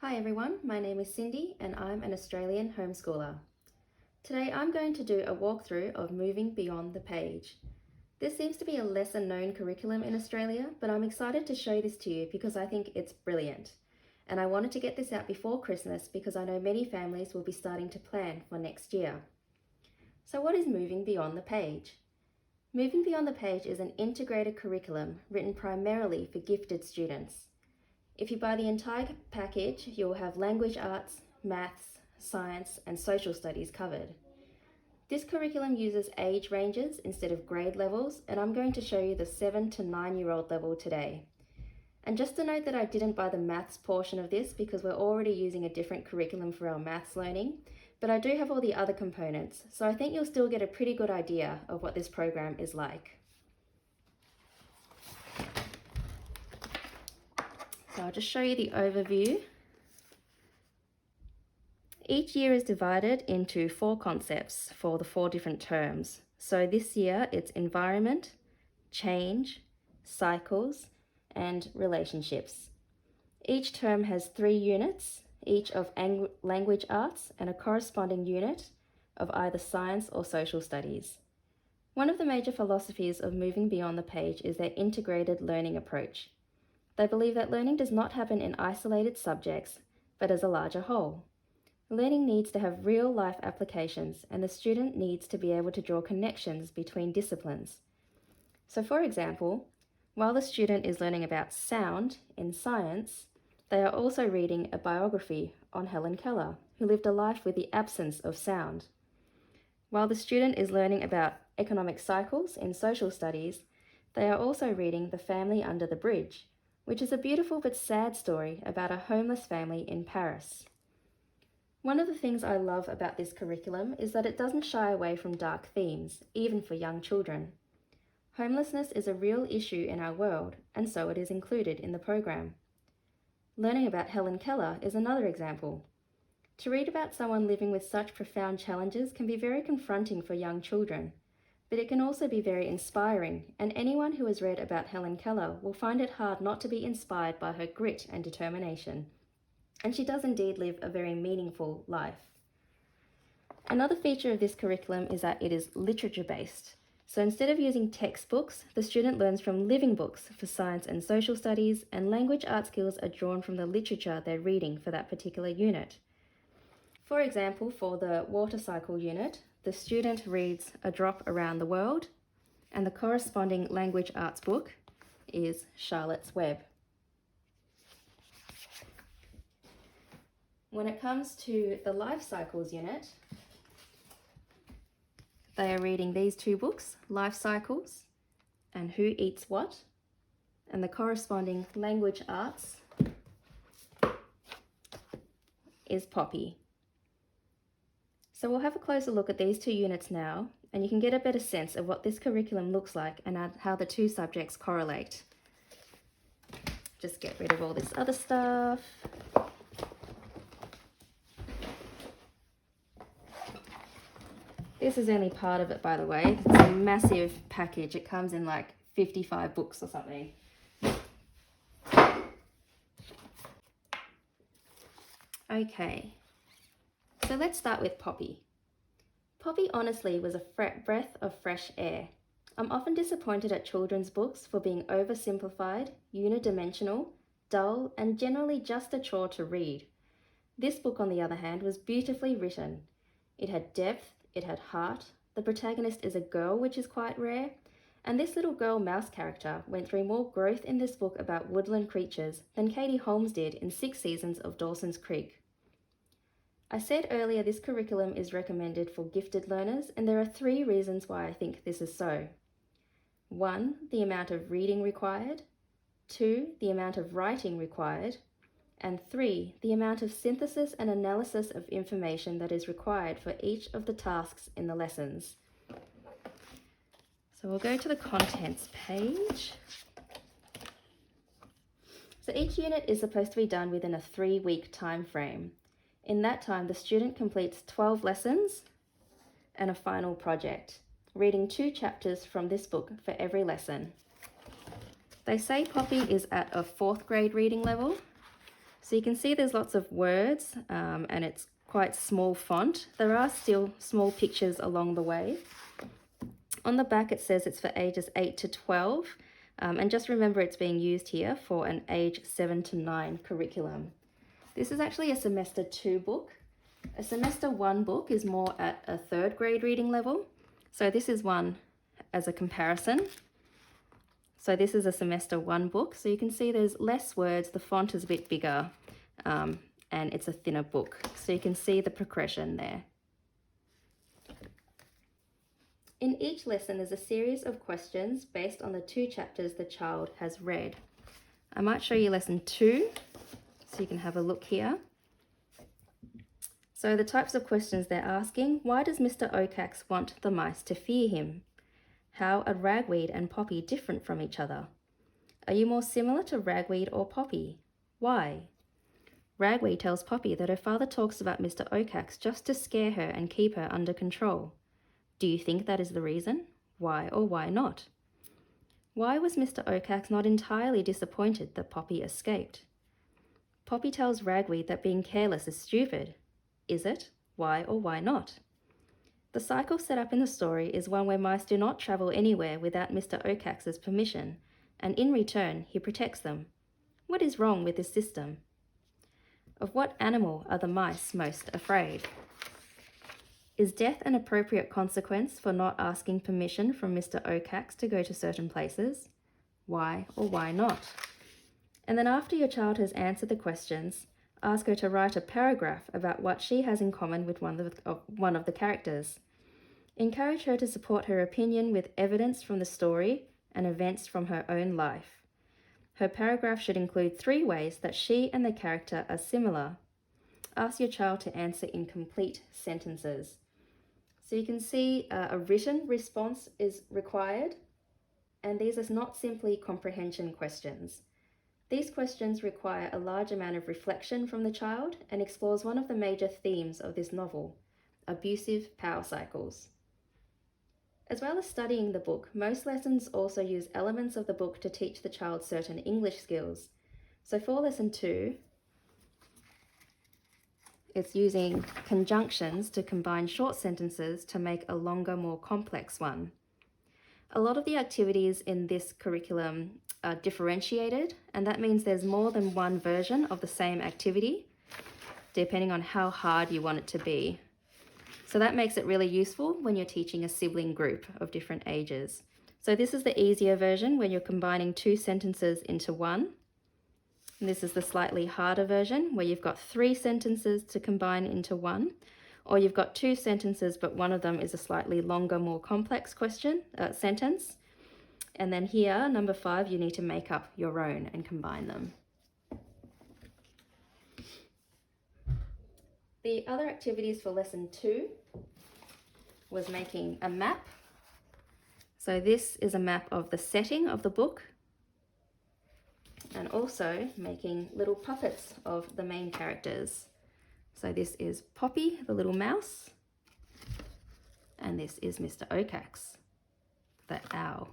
Hi everyone, my name is Cindy and I'm an Australian homeschooler. Today I'm going to do a walkthrough of Moving Beyond the Page. This seems to be a lesser known curriculum in Australia, but I'm excited to show this to you because I think it's brilliant. And I wanted to get this out before Christmas because I know many families will be starting to plan for next year. So what is Moving Beyond the Page? Moving Beyond the Page is an integrated curriculum written primarily for gifted students. If you buy the entire package, you'll have language arts, maths, science, and social studies covered. This curriculum uses age ranges instead of grade levels, and I'm going to show you the 7 to 9-year-old level today. And just to note that I didn't buy the maths portion of this because we're already using a different curriculum for our maths learning, but I do have all the other components, so I think you'll still get a pretty good idea of what this program is like. So I'll just show you the overview. Each year is divided into 4 concepts for the 4 different terms. So this year it's environment, change, cycles, and relationships. Each term has 3 units, each of language arts and a corresponding unit of either science or social studies. One of the major philosophies of Moving Beyond the Page is their integrated learning approach. They believe that learning does not happen in isolated subjects, but as a larger whole. Learning needs to have real-life applications, and the student needs to be able to draw connections between disciplines. So for example, while the student is learning about sound in science, they are also reading a biography on Helen Keller, who lived a life with the absence of sound. While the student is learning about economic cycles in social studies, they are also reading The Family Under the Bridge, which is a beautiful but sad story about a homeless family in Paris. One of the things I love about this curriculum is that it doesn't shy away from dark themes, even for young children. Homelessness is a real issue in our world, and so it is included in the program. Learning about Helen Keller is another example. To read about someone living with such profound challenges can be very confronting for young children, but it can also be very inspiring, and anyone who has read about Helen Keller will find it hard not to be inspired by her grit and determination. And she does indeed live a very meaningful life. Another feature of this curriculum is that it is literature-based. So instead of using textbooks, the student learns from living books for science and social studies, and language art skills are drawn from the literature they're reading for that particular unit. For example, for the water cycle unit, the student reads A Drop Around the World, and the corresponding language arts book is Charlotte's Web. When it comes to the life cycles unit, they are reading these 2 books, Life Cycles and Who Eats What, and the corresponding language arts is Poppy. So we'll have a closer look at these 2 units now, and you can get a better sense of what this curriculum looks like and how the 2 subjects correlate. Just get rid of all this other stuff. This is only part of it, by the way. It's a massive package. It comes in like 55 books or something. Okay. So let's start with Poppy. Poppy honestly was a breath of fresh air. I'm often disappointed at children's books for being oversimplified, unidimensional, dull, and generally just a chore to read. This book, on the other hand, was beautifully written. It had depth, it had heart, the protagonist is a girl, which is quite rare, and this little girl mouse character went through more growth in this book about woodland creatures than Katie Holmes did in 6 seasons of Dawson's Creek. I said earlier this curriculum is recommended for gifted learners, and there are 3 reasons why I think this is so. 1, the amount of reading required. 2, the amount of writing required. And 3, the amount of synthesis and analysis of information that is required for each of the tasks in the lessons. So we'll go to the contents page. So each unit is supposed to be done within a 3-week time frame. In that time, the student completes 12 lessons and a final project, reading 2 chapters from this book for every lesson. They say Poppy is at a 4th grade reading level, So you can see there's lots of words and it's quite small font. There are still small pictures along the way. On the back it says it's for ages 8 to 12 and just remember it's being used here for an age 7 to 9 curriculum. This is actually a semester 2 book. A semester 1 book is more at a 3rd grade reading level. So this is one as a comparison. So this is a semester 1 book. So you can see there's less words, the font is a bit bigger, and it's a thinner book. So you can see the progression there. In each lesson, there's a series of questions based on the 2 chapters the child has read. I might show you lesson 2, so you can have a look here. So the types of questions they're asking: why does Mr. Okax want the mice to fear him? How are Ragweed and Poppy different from each other? Are you more similar to Ragweed or Poppy? Why? Ragweed tells Poppy that her father talks about Mr. Okax just to scare her and keep her under control. Do you think that is the reason? Why or why not? Why was Mr. Okax not entirely disappointed that Poppy escaped? Poppy tells Ragweed that being careless is stupid. Is it? Why or why not? The cycle set up in the story is one where mice do not travel anywhere without Mr. Okax's permission, and in return he protects them. What is wrong with this system? Of what animal are the mice most afraid? Is death an appropriate consequence for not asking permission from Mr. Okax to go to certain places? Why or why not? And then after your child has answered the questions, ask her to write a paragraph about what she has in common with one of the characters. Encourage her to support her opinion with evidence from the story and events from her own life. Her paragraph should include 3 ways that she and the character are similar. Ask your child to answer in complete sentences. So you can see a written response is required, and these are not simply comprehension questions. These questions require a large amount of reflection from the child and explores one of the major themes of this novel: abusive power cycles. As well as studying the book, most lessons also use elements of the book to teach the child certain English skills. So for lesson 2, it's using conjunctions to combine short sentences to make a longer, more complex one. A lot of the activities in this curriculum are differentiated, and that means there's more than one version of the same activity, depending on how hard you want it to be. So that makes it really useful when you're teaching a sibling group of different ages. So this is the easier version where you're combining 2 sentences into one. And this is the slightly harder version where you've got 3 sentences to combine into one, or you've got 2 sentences but one of them is a slightly longer, more complex sentence. And then here, number 5, you need to make up your own and combine them. The other activities for lesson 2 was making a map. So this is a map of the setting of the book, and also making little puppets of the main characters. So this is Poppy, the little mouse, and this is Mr. Okax, the owl.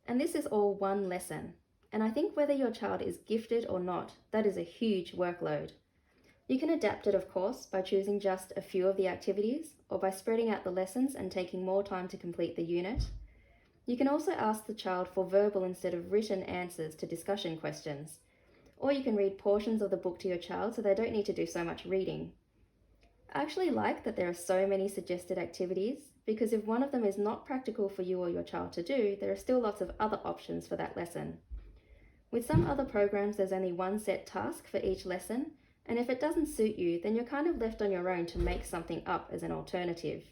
And this is all one lesson. And I think whether your child is gifted or not, that is a huge workload. You can adapt it, of course, by choosing just a few of the activities, or by spreading out the lessons and taking more time to complete the unit. You can also ask the child for verbal instead of written answers to discussion questions. Or you can read portions of the book to your child so they don't need to do so much reading. I actually like that there are so many suggested activities, because if one of them is not practical for you or your child to do, there are still lots of other options for that lesson. With some other programs, there's only one set task for each lesson, and if it doesn't suit you, then you're kind of left on your own to make something up as an alternative.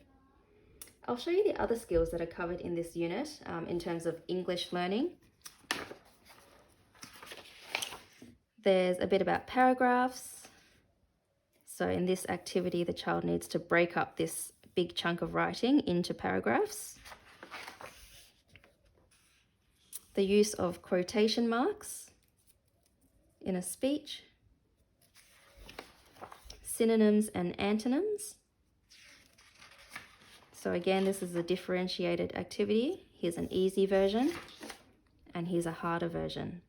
I'll show you the other skills that are covered in this unit in terms of English learning. There's a bit about paragraphs. So in this activity, the child needs to break up this big chunk of writing into paragraphs. The use of quotation marks in a speech. Synonyms and antonyms. So again, this is a differentiated activity. Here's an easy version, and here's a harder version.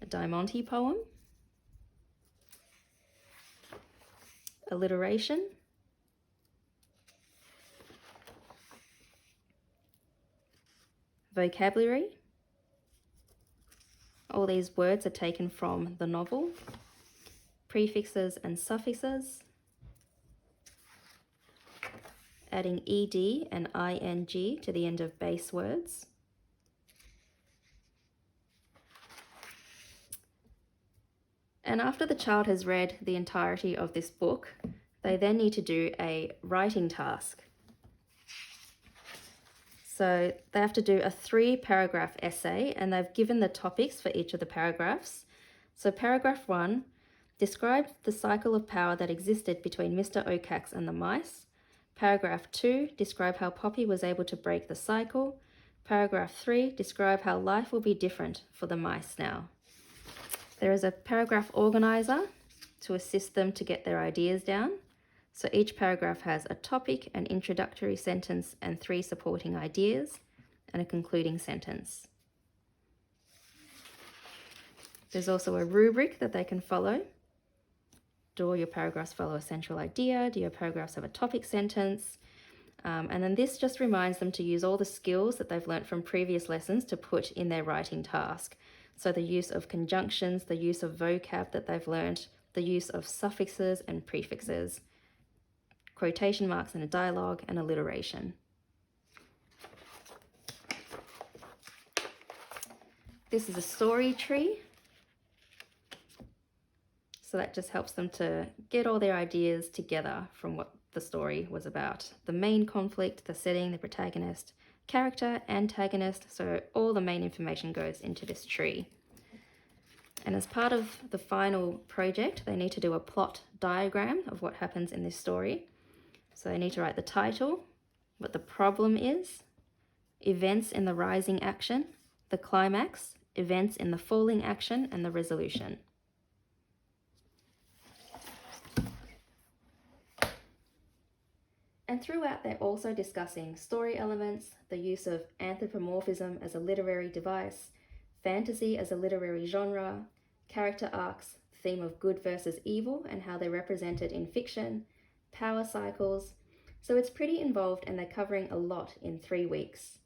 Diamante poem, alliteration, vocabulary. All these words are taken from the novel. Prefixes and suffixes, adding ed and ing to the end of base words. And after the child has read the entirety of this book, they then need to do a writing task. So they have to do a 3-paragraph essay, and they've given the topics for each of the paragraphs. So paragraph 1, describe the cycle of power that existed between Mr. Okax and the mice. Paragraph 2, describe how Poppy was able to break the cycle. Paragraph 3, describe how life will be different for the mice now. There is a paragraph organizer to assist them to get their ideas down. So each paragraph has a topic, an introductory sentence, and 3 supporting ideas, and a concluding sentence. There's also a rubric that they can follow. Do all your paragraphs follow a central idea? Do your paragraphs have a topic sentence? And then this just reminds them to use all the skills that they've learnt from previous lessons to put in their writing task. So the use of conjunctions, the use of vocab that they've learnt, the use of suffixes and prefixes, quotation marks in a dialogue, and alliteration. This is a story tree. So that just helps them to get all their ideas together from what the story was about. The main conflict, the setting, the protagonist, character, antagonist. So all the main information goes into this tree. And as part of the final project, they need to do a plot diagram of what happens in this story. So they need to write the title, what the problem is, events in the rising action, the climax, events in the falling action, and the resolution. And throughout, they're also discussing story elements, the use of anthropomorphism as a literary device, fantasy as a literary genre, character arcs, theme of good versus evil and how they're represented in fiction, power cycles. So it's pretty involved, and they're covering a lot in 3 weeks.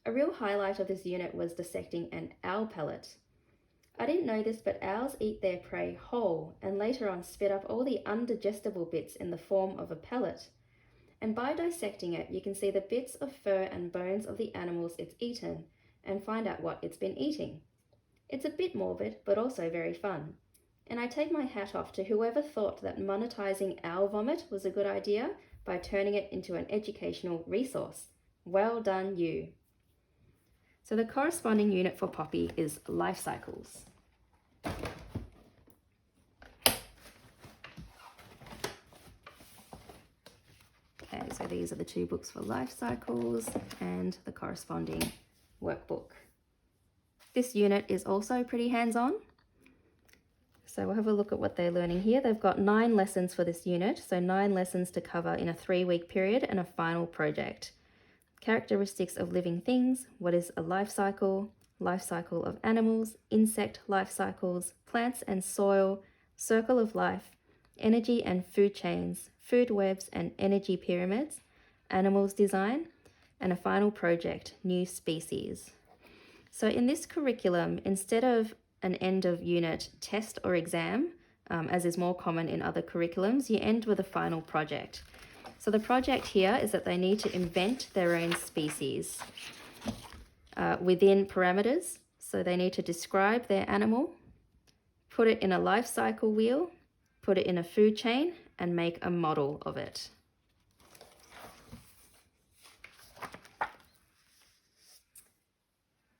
A real highlight of this unit was dissecting an owl pellet. I didn't know this, but owls eat their prey whole and later on spit up all the undigestible bits in the form of a pellet. And by dissecting it, you can see the bits of fur and bones of the animals it's eaten and find out what it's been eating. It's a bit morbid, but also very fun. And I take my hat off to whoever thought that monetizing owl vomit was a good idea by turning it into an educational resource. Well done, you. So the corresponding unit for Poppy is life cycles. Okay, so these are the 2 books for life cycles and the corresponding workbook. This unit is also pretty hands-on. So we'll have a look at what they're learning here. They've got 9 lessons for this unit, so 9 lessons to cover in a 3-week period and a final project. Characteristics of living things, what is a life cycle of animals, insect life cycles, plants and soil, circle of life, energy and food chains, food webs and energy pyramids, animals design, and a final project, new species. So in this curriculum, instead of an end of unit test or exam, as is more common in other curriculums, you end with a final project. So the project here is that they need to invent their own species within parameters. So they need to describe their animal, put it in a life cycle wheel, put it in a food chain, and make a model of it.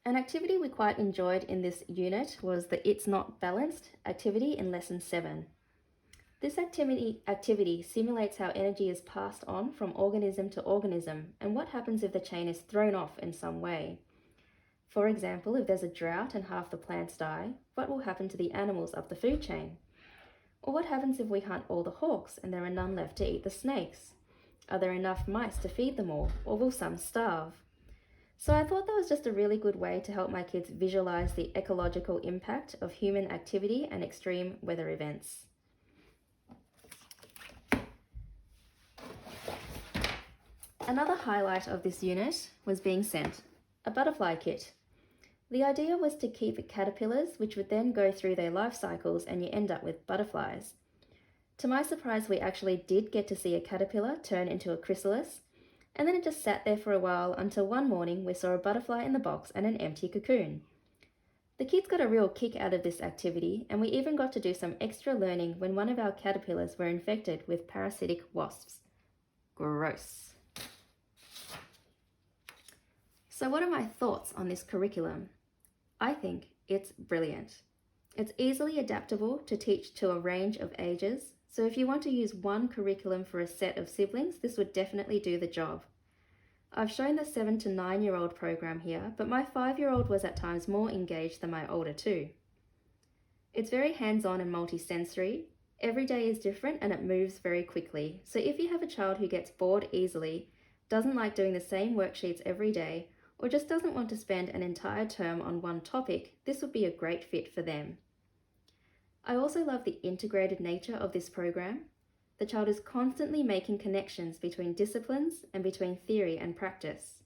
An activity we quite enjoyed in this unit was the It's Not Balanced activity in Lesson 7. This activity simulates how energy is passed on from organism to organism and what happens if the chain is thrown off in some way. For example, if there's a drought and half the plants die, what will happen to the animals up the food chain? Or what happens if we hunt all the hawks and there are none left to eat the snakes? Are there enough mice to feed them all, or will some starve? So I thought that was just a really good way to help my kids visualize the ecological impact of human activity and extreme weather events. Another highlight of this unit was being sent a butterfly kit. The idea was to keep caterpillars, which would then go through their life cycles and you end up with butterflies. To my surprise, we actually did get to see a caterpillar turn into a chrysalis, and then it just sat there for a while until one morning we saw a butterfly in the box and an empty cocoon. The kids got a real kick out of this activity, and we even got to do some extra learning when one of our caterpillars were infected with parasitic wasps. Gross. So what are my thoughts on this curriculum? I think it's brilliant. It's easily adaptable to teach to a range of ages, so if you want to use one curriculum for a set of siblings, this would definitely do the job. I've shown the 7 to 9-year-old program here, but my 5-year-old was at times more engaged than my older 2. It's very hands-on and multi-sensory. Every day is different and it moves very quickly, so if you have a child who gets bored easily, doesn't like doing the same worksheets every day, or just doesn't want to spend an entire term on one topic, this would be a great fit for them. I also love the integrated nature of this program. The child is constantly making connections between disciplines and between theory and practice.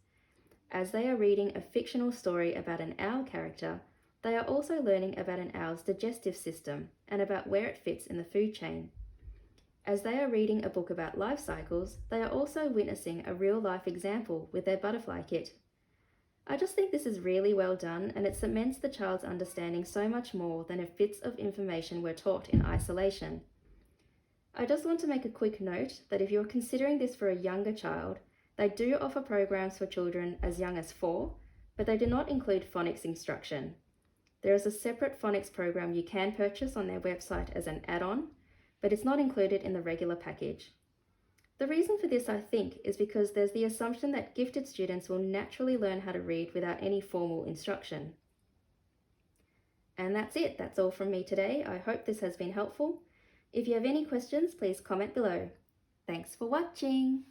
As they are reading a fictional story about an owl character, they are also learning about an owl's digestive system and about where it fits in the food chain. As they are reading a book about life cycles, they are also witnessing a real-life example with their butterfly kit. I just think this is really well done, and it cements the child's understanding so much more than if bits of information were taught in isolation. I just want to make a quick note that if you're considering this for a younger child, they do offer programs for children as young as 4, but they do not include phonics instruction. There is a separate phonics program you can purchase on their website as an add-on, but it's not included in the regular package. The reason for this, I think, is because there's the assumption that gifted students will naturally learn how to read without any formal instruction. And that's it. That's all from me today. I hope this has been helpful. If you have any questions, please comment below. Thanks for watching.